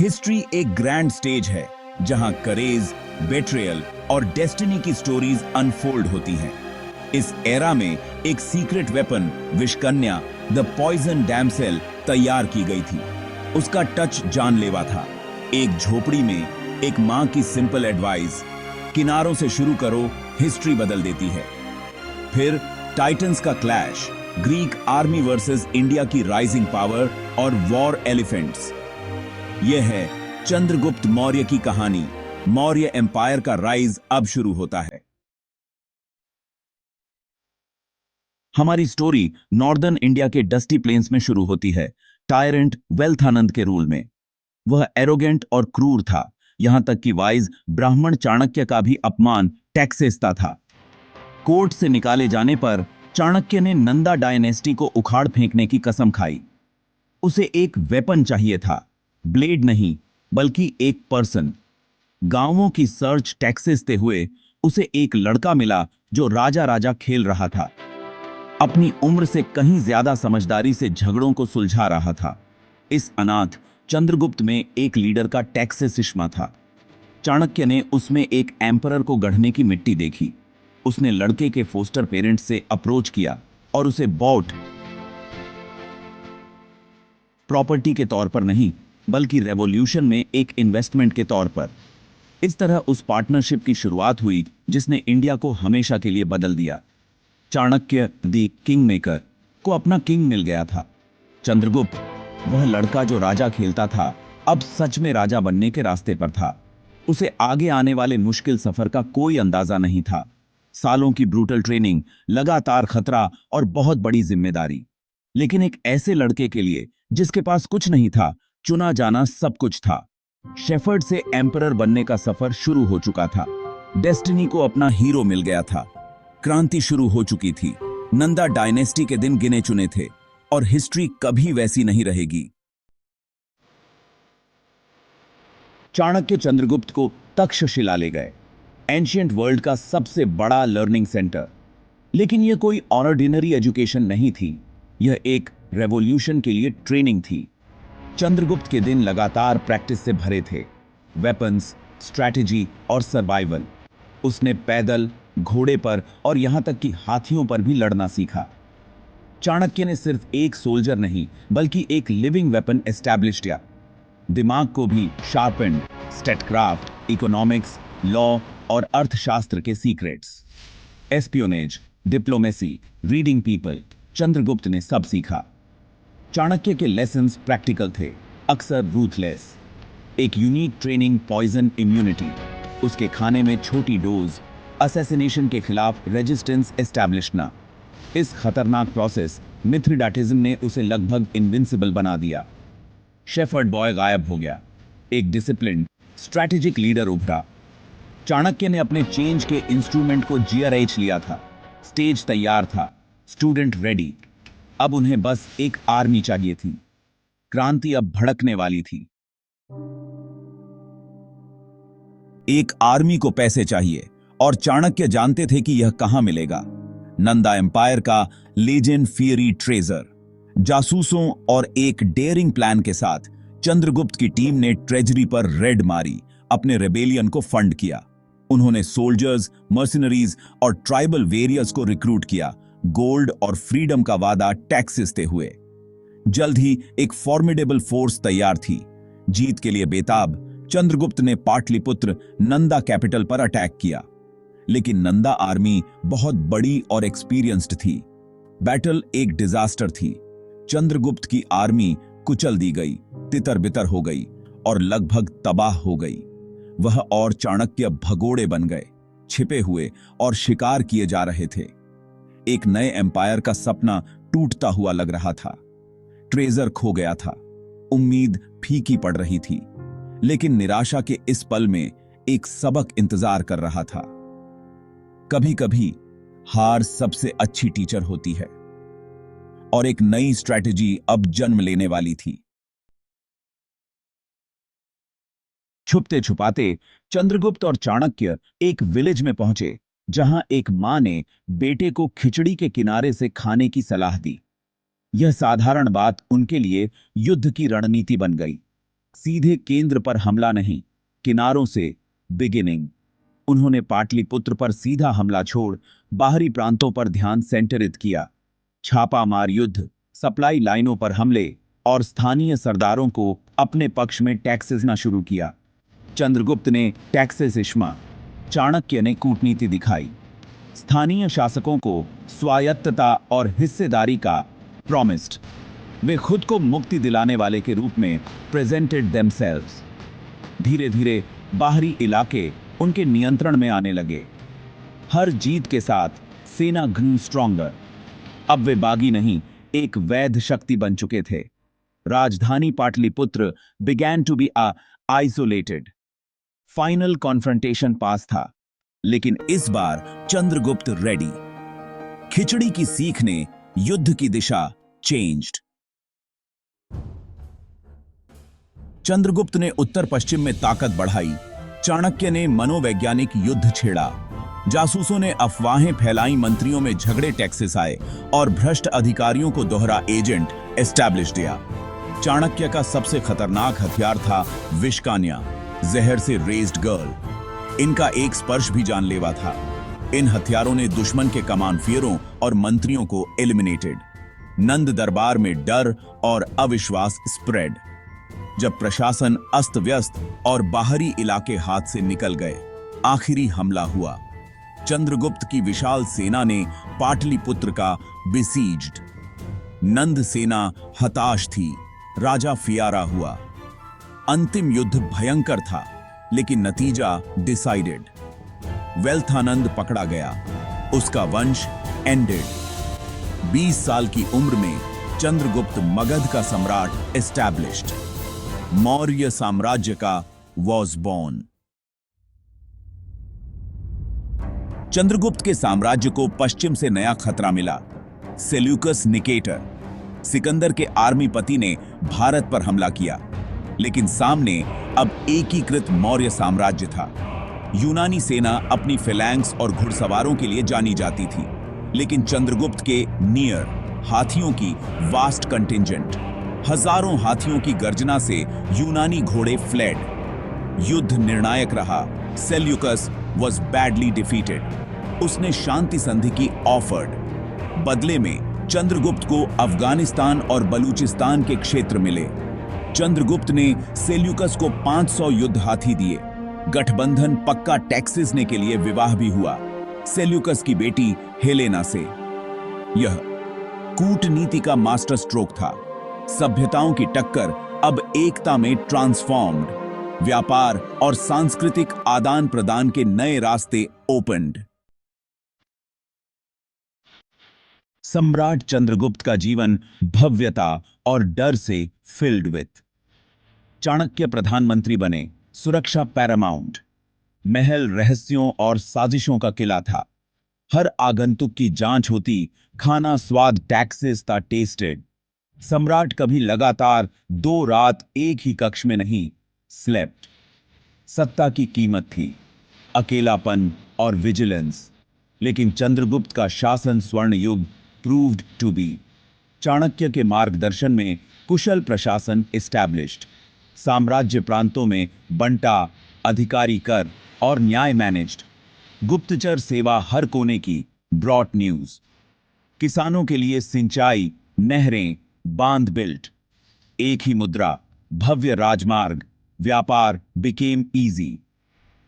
History एक grand stage है जहां करेज, बेट्रियल और डेस्टिनी की स्टोरीज अनफोल्ड होती हैं। इस एरा में एक secret weapon विषकन्या the poison damsel तैयार की गई थी। उसका टच जानलेवा था। एक झोपड़ी में एक मां की सिंपल एडवाइस, किनारों से शुरू करो, हिस्ट्री बदल देती है। फिर टाइटंस का clash, Greek army versus India की राइजिंग पावर और वॉर एलिफेंट्स। यह है चंद्रगुप्त मौर्य की कहानी। मौर्य एम्पायर का राइज अब शुरू होता है। हमारी स्टोरी नॉर्दर्न इंडिया के डस्टी प्लेन्स में शुरू होती है, टायरेंट वेल्थानंद के रूल में। वह एरोगेंट और क्रूर था, यहां तक कि वाइज ब्राह्मण चाणक्य का भी अपमान टैक्सेसता था। कोर्ट से निकाले जाने पर चाणक्य ने नंदा डायनेस्टी को उखाड़ फेंकने की कसम खाई। उसे एक वेपन चाहिए था, ब्लेड नहीं बल्कि एक पर्सन। गांवों की सर्च टैक्सेसते हुए उसे एक लड़का मिला जो राजा राजा खेल रहा था, अपनी उम्र से कहीं ज्यादा समझदारी से झगड़ों को सुलझा रहा था। इस अनाथ चंद्रगुप्त में एक लीडर का टैक्सेसिस्मा था। चाणक्य ने उसमें एक एम्परर को गढ़ने की मिट्टी देखी। उसने लड़के के फोस्टर पेरेंट्स से अप्रोच किया और उसे बॉट प्रॉपर्टी के तौर पर नहीं बल्कि रेवोल्यूशन में एक इन्वेस्टमेंट के तौर पर। इस तरह उस पार्टनरशिप की शुरुआत हुई जिसने इंडिया को हमेशा के लिए बदल दिया। चाणक्य द किंग मेकर को अपना किंग मिल गया था। चंद्रगुप्त, वह लड़का जो राजा खेलता था, अब सच में राजा बनने के रास्ते पर था। उसे आगे आने वाले मुश्किल सफर का कोई अंदाजा नहीं था। सालों की ब्रूटल ट्रेनिंग, लगातार खतरा और बहुत बड़ी जिम्मेदारी। लेकिन एक ऐसे लड़के के लिए जिसके पास कुछ नहीं था, चुना जाना सब कुछ था। शेफर्ड से एम्परर बनने का सफर शुरू हो चुका था। डेस्टिनी को अपना हीरो मिल गया था। क्रांति शुरू हो चुकी थी। नंदा डायनेस्टी के दिन गिने चुने थे और हिस्ट्री कभी वैसी नहीं रहेगी। चाणक्य चंद्रगुप्त को तक्षशिला ले गए, एंशिएंट वर्ल्ड का सबसे बड़ा लर्निंग सेंटर। लेकिन यह कोई ऑर्डिनरी एजुकेशन नहीं थी, यह एक रेवोल्यूशन के लिए ट्रेनिंग थी। चंद्रगुप्त के दिन लगातार प्रैक्टिस से भरे थे, वेपन्स, स्ट्रैटेजी और सर्वाइवल। उसने पैदल, घोड़े पर और यहां तक कि हाथियों पर भी लड़ना सीखा। चाणक्य ने सिर्फ एक सोल्जर नहीं बल्कि एक लिविंग वेपन एस्टैब्लिश किया। दिमाग को भी शार्पेंड, स्टेटक्राफ्ट, इकोनॉमिक्स, लॉ और अर्थशास्त्र के secrets, espionage, diplomacy, reading people, Chandragupta ने सब सीखा। चाणक्य के लेसन्स प्रैक्टिकल थे, अक्सर रूथलेस। एक यूनिक ट्रेनिंग, पॉइजन इम्यूनिटी। उसके खाने में छोटी डोज, असैसिनेशन के खिलाफ रेजिस्टेंस एस्टैब्लिशना। इस खतरनाक प्रोसेस मिथ्रिडाटिज्म ने उसे लगभग इनविंसिबल बना दिया। शेफर्ड बॉय गायब हो गया, एक डिसिप्लिन, स्ट्रैटेजिक लीडर उभरा। चाणक्य ने अपने चेंज के इंस्ट्रूमेंट को जीआरएच लिया था। स्टेज तैयार था, स्टूडेंट रेडी। अब उन्हें बस एक आर्मी चाहिए थी। क्रांति अब भड़कने वाली थी। एक आर्मी को पैसे चाहिए और चाणक्य जानते थे कि यह कहां मिलेगा। नंदा एम्पायर का लेजेंड फियरी ट्रेजर। जासूसों और एक डेयरिंग प्लान के साथ चंद्रगुप्त की टीम ने ट्रेजरी पर रेड मारी, अपने रेबेलियन को फंड किया। उन्होंने सोल्जर्स, मर्सिनरीज और ट्राइबल वेरियर्स को रिक्रूट किया, गोल्ड और फ्रीडम का वादा टैक्सेसते हुए। जल्द ही एक फॉर्मिडेबल फोर्स तैयार थी। जीत के लिए बेताब, चंद्रगुप्त ने पाटलिपुत्र, नंदा कैपिटल पर अटैक किया। लेकिन नंदा आर्मी बहुत बड़ी और एक्सपीरियंस्ड थी। बैटल एक डिजास्टर थी। चंद्रगुप्त की आर्मी कुचल दी गई, तितर-बितर हो गई और लगभग तबाह हो गई। वह और चाणक्य भगोड़े बन गए, छिपे हुए और शिकार किए जा रहे थे। एक नए एम्पायर का सपना टूटता हुआ लग रहा था। ट्रेजर खो गया था, उम्मीद फीकी पड़ रही थी। लेकिन निराशा के इस पल में एक सबक इंतजार कर रहा था। कभी कभी हार सबसे अच्छी टीचर होती है और एक नई स्ट्रैटेजी अब जन्म लेने वाली थी। छुपते छुपाते चंद्रगुप्त और चाणक्य एक विलेज में पहुंचे, जहां एक मां ने बेटे को खिचड़ी के किनारे से खाने की सलाह दी। यह साधारण बात उनके लिए युद्ध की रणनीति बन गई। सीधे केंद्र पर हमला नहीं, किनारों से बिगिनिंग। उन्होंने पाटलिपुत्र पर सीधा हमला छोड़ बाहरी प्रांतों पर ध्यान सेंटरित किया। छापामार युद्ध, सप्लाई लाइनों पर हमले और स्थानीय सरदारों को अपने पक्ष में टैक्सेस ना शुरू किया। चंद्रगुप्त ने टैक्सेस इश्मा, चाणक्य ने कूटनीति दिखाई। स्थानीय शासकों को स्वायत्तता और हिस्सेदारी का प्रॉमिस्ड। वे खुद को मुक्ति दिलाने वाले के रूप में प्रेजेंटेड देमसेल्व्स। धीरे धीरे बाहरी इलाके उनके नियंत्रण में आने लगे। हर जीत के साथ सेना ग्रू स्ट्रॉन्गर। अब वे बागी नहीं, एक वैध शक्ति बन चुके थे। राजधानी Pataliputra began to be isolated। Final confrontation पास था, लेकिन इस बार चंद्रगुप्त रेडी। खिचड़ी की सीख ने युद्ध की दिशा चेंज्ड। चंद्रगुप्त ने उत्तर पश्चिम में ताकत बढ़ाई। चाणक्य ने मनोवैज्ञानिक युद्ध छेड़ा। जासूसों ने अफवाहें फैलाई, मंत्रियों में झगड़े, टैक्सेस आए और भ्रष्ट अधिकारियों को दोहरा एजेंट एस्टैब्लिश किया। चाणक्य का सबसे खतरनाक हथियार था विषकान्या, जहर से रेज्ड गर्ल। इनका एक स्पर्श भी जानलेवा था। इन हथियारों ने दुश्मन के कमानफियरों और मंत्रियों को एलिमिनेटेड। नंद दरबार में डर और अविश्वास स्प्रेड। जब प्रशासन अस्त व्यस्त और बाहरी इलाके हाथ से निकल गए, आखिरी हमला हुआ। चंद्रगुप्त की विशाल सेना ने पाटलिपुत्र का बिसीज्ड। नंद सेना हताश थी, राजा फियारा हुआ। अंतिम युद्ध भयंकर था, लेकिन नतीजा डिसाइडेड। वेल्थानंद पकड़ा गया, उसका वंश एंडेड। 20 साल की उम्र में चंद्रगुप्त मगध का सम्राट एस्टैब्लिश्ड। मौर्य साम्राज्य का वॉज बॉर्न। चंद्रगुप्त के साम्राज्य को पश्चिम से नया खतरा मिला। सेल्यूकस निकेटर, सिकंदर के आर्मी पति ने भारत पर हमला किया, लेकिन सामने अब एकीकृत मौर्य साम्राज्य था। यूनानी सेना अपनी फेलैंक्स और घुड़सवारों के लिए जानी जाती थी, लेकिन चंद्रगुप्त के नियर हाथियों की वास्ट कंटिंजेंट, हजारों हाथियों की गर्जना से यूनानी घोड़े फ्लेड। युद्ध निर्णायक रहा। Seleucus was badly defeated। उसने शांति संधि की ऑफर्ड। बदले में चंद्रगुप्त को अफगानिस्तान और बलूचिस्तान के क्षेत्र मिले। चंद्रगुप्त ने सेल्यूकस को 500 युद्ध हाथी दिए। गठबंधन पक्का टैक्सेस ने के लिए विवाह भी हुआ सेल्यूकस की बेटी हेलेना से। यह कूटनीति का मास्टर स्ट्रोक था। सभ्यताओं की टक्कर अब एकता में ट्रांसफॉर्म्ड। व्यापार और सांस्कृतिक आदान प्रदान के नए रास्ते ओपन्ड। सम्राट चंद्रगुप्त का जीवन भव्यता और डर से फिल्ड विथ। चाणक्य प्रधानमंत्री बने, सुरक्षा पैरामाउंट। महल रहस्यों और साजिशों का किला था। हर आगंतुक की जांच होती, खाना स्वाद टैक्सेस था टेस्टेड। सम्राट कभी लगातार 2 रात एक ही कक्ष में नहीं स्लेप्ट। सत्ता की कीमत थी अकेलापन और विजिलेंस, लेकिन चंद्रगुप्त का शासन स्वर्ण युग प्रूव्ड टू बी। चाणक्य के मार्गदर्शन में कुशल प्रशासन एस्टैब्लिश्ड। साम्राज्य प्रांतों में बंटा, अधिकारी कर और न्याय मैनेज्ड। गुप्तचर सेवा हर कोने की ब्रॉट न्यूज। किसानों के लिए सिंचाई, नहरें, बांध बिल्ट। एक ही मुद्रा, भव्य राजमार्ग। व्यापार बिकेम इजी।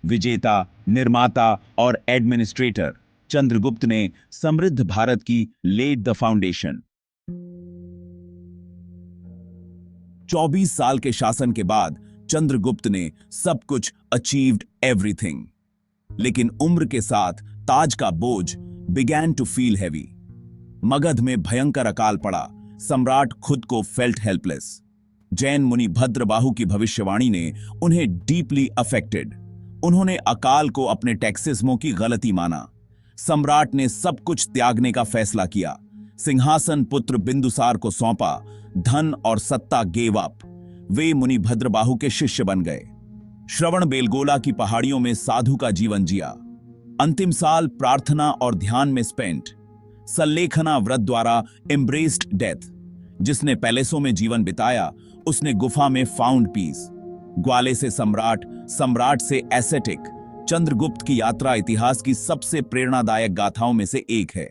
विजेता, निर्माता और एडमिनिस्ट्रेटर चंद्रगुप्त ने समृद्ध भारत की लेड द फाउंडेशन। 24 साल के शासन के बाद चंद्रगुप्त ने सब कुछ अचीव्ड एवरीथिंग, लेकिन उम्र के साथ ताज का बोझ begin to feel heavy. Magadh में भयंकर अकाल पड़ा। सम्राट खुद को फेल्ट हेल्पलेस। जैन मुनि भद्रबाहु की भविष्यवाणी ने उन्हें डीपली अफेक्टेड। उन्होंने अकाल को अपने टैक्सेसमों की गलती माना। सम्राट ने सब कुछ त्यागने का फैसला किया। सिंहासन पुत्र बिंदुसार को सौंपा। धन और सत्ता गेव अप। वे मुनि भद्रबाहु के शिष्य बन गए। श्रवण बेलगोला की पहाड़ियों में साधु का जीवन जिया। अंतिम साल प्रार्थना और ध्यान में स्पेंट। सल्लेखना व्रत द्वारा एम्ब्रेस्ड डेथ। जिसने पैलेसों में जीवन बिताया, उसने गुफा में फाउंड पीस। ग्वाले से सम्राट, सम्राट से एसेटिक, चंद्रगुप्त की यात्रा इतिहास की सबसे प्रेरणादायक गाथाओं में से एक है।